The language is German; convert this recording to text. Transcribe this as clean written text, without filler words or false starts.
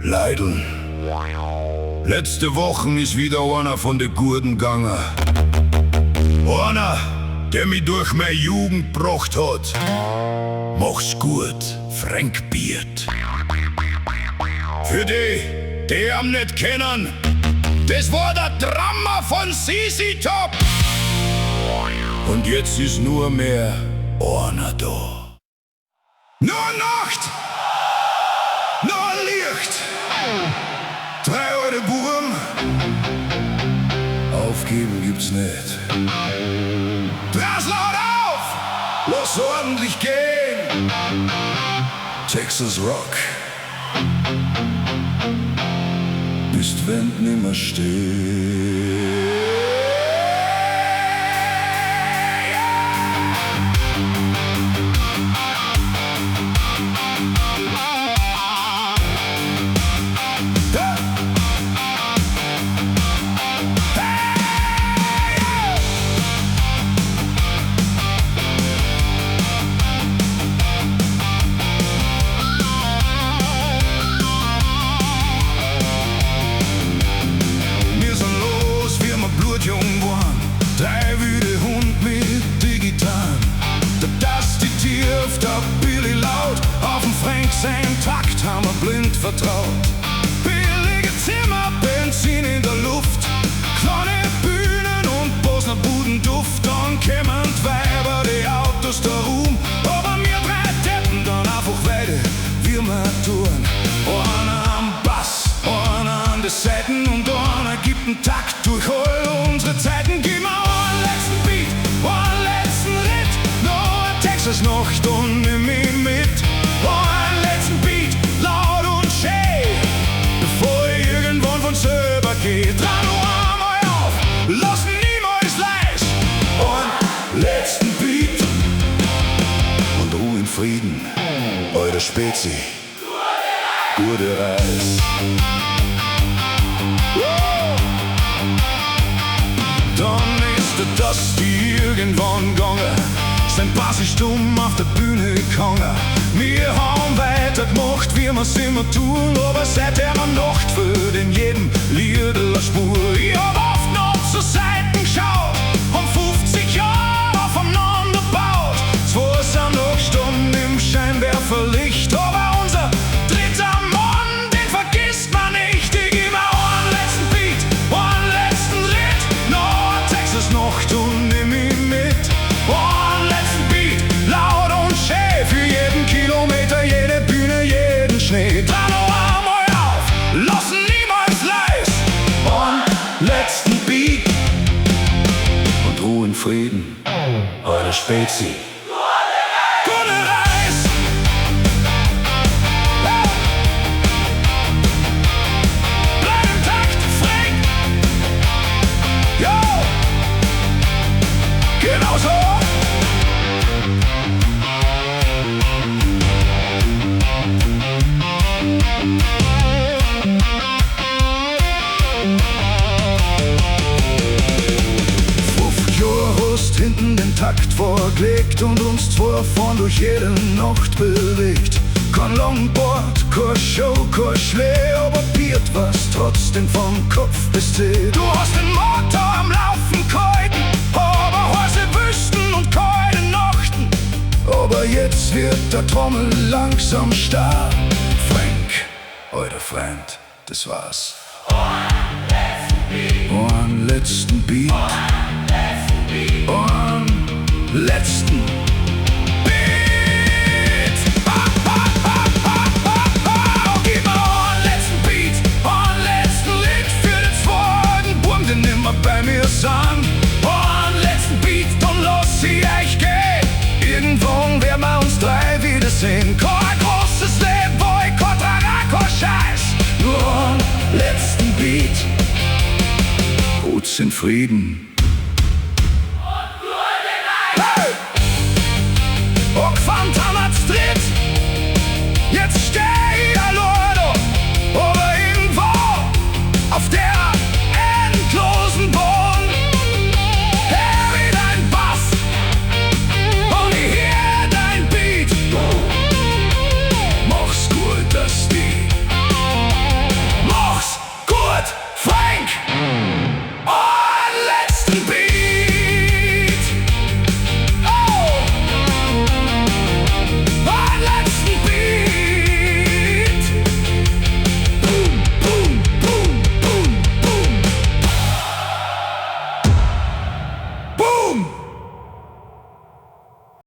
Leideln. Letzte Wochen ist wieder einer von den Guten gegangen. Einer, der mich durch meine Jugend gebracht hat. Mach's gut, Frank Beard. Für die am nicht kennen, das war der Drummer von ZZ Top. Und jetzt ist nur mehr einer da. Nur Nacht, nur Licht. 3 alte Buben, aufgeben gibt's nicht. Blas laut auf, lass ordentlich gehen. Texas Rock, bis die Wind nimmer steht. Sein Takt haben wir blind vertraut. Billige Zimmer, Benzin in der Luft, kleine Bühnen und Bosner Budenduft. Dann kämen die Weiber, die Autos da rum, aber wir 3 Deppen dann einfach weiter, wie wir tun. Einer am Bass, einer an den Seiten und einer gibt den Takt durch all unsere Zeiten. Gib mir einen letzten Beat, einen letzten Ritt, noch eine Texas-Nacht und nimm mich mit. Geht dran, einmal auf, lass niemals leis. Und letzten Beat und Ruhe in Frieden, eure Spezi, gute Reis. Dann ist der Dusty irgendwann gegangen, sein Bass ist stumm auf der Bühne gehangen. Wir haben weiter gemacht, wie wir's immer tun, aber seitdem eine Nacht für den jeden Lied eine Spur. Ich hab oft noch zur Seiten geschaut, haben 50 Jahre aufeinander gebaut. 2 sind noch gestanden im Scheinwerferlicht, aber unser dritter Mann, den vergisst man nicht. Ich geb mir einen letzten Beat, einen letzten Ritt, noch eine Texas-Nacht und nimm mich mit. Einen letzten Beat, laut und schön, für jeden Kilometer, jede Bühne, jeden Schnee. Dran noch einmal auf, lassen niemals leis. Und letzten Beat und Ruhe in Frieden, eure Spezi. Gute Reis. Bleib im Takt, Frank. Yo, genau so. Hinten den Takt vorgelegt und uns 2 vorn durch jede Nacht bewegt. Kein Longboard, kein Show, kein Schlee, aber Biert was trotzdem vom Kopf bis Zeh. Du hast den Motor am Laufen gehalten, aber heiße Wüsten und kalte Nachten. Aber jetzt wird der Trommel langsam starr. Frank, euer Freund, das war's. Einen letzten Beat. Und letzten Beat. Gib mir einen letzten Beat, einen letzten Lied für den zweiten Burm, den nimmer bei mir sind. Einen letzten Beat, dann lass ich euch gehen. Irgendwann werden wir uns 3 wiedersehen. Kein großes Leben, Boykott, kein Scheiß. Nur einen letzten Beat. Ruht's in Frieden,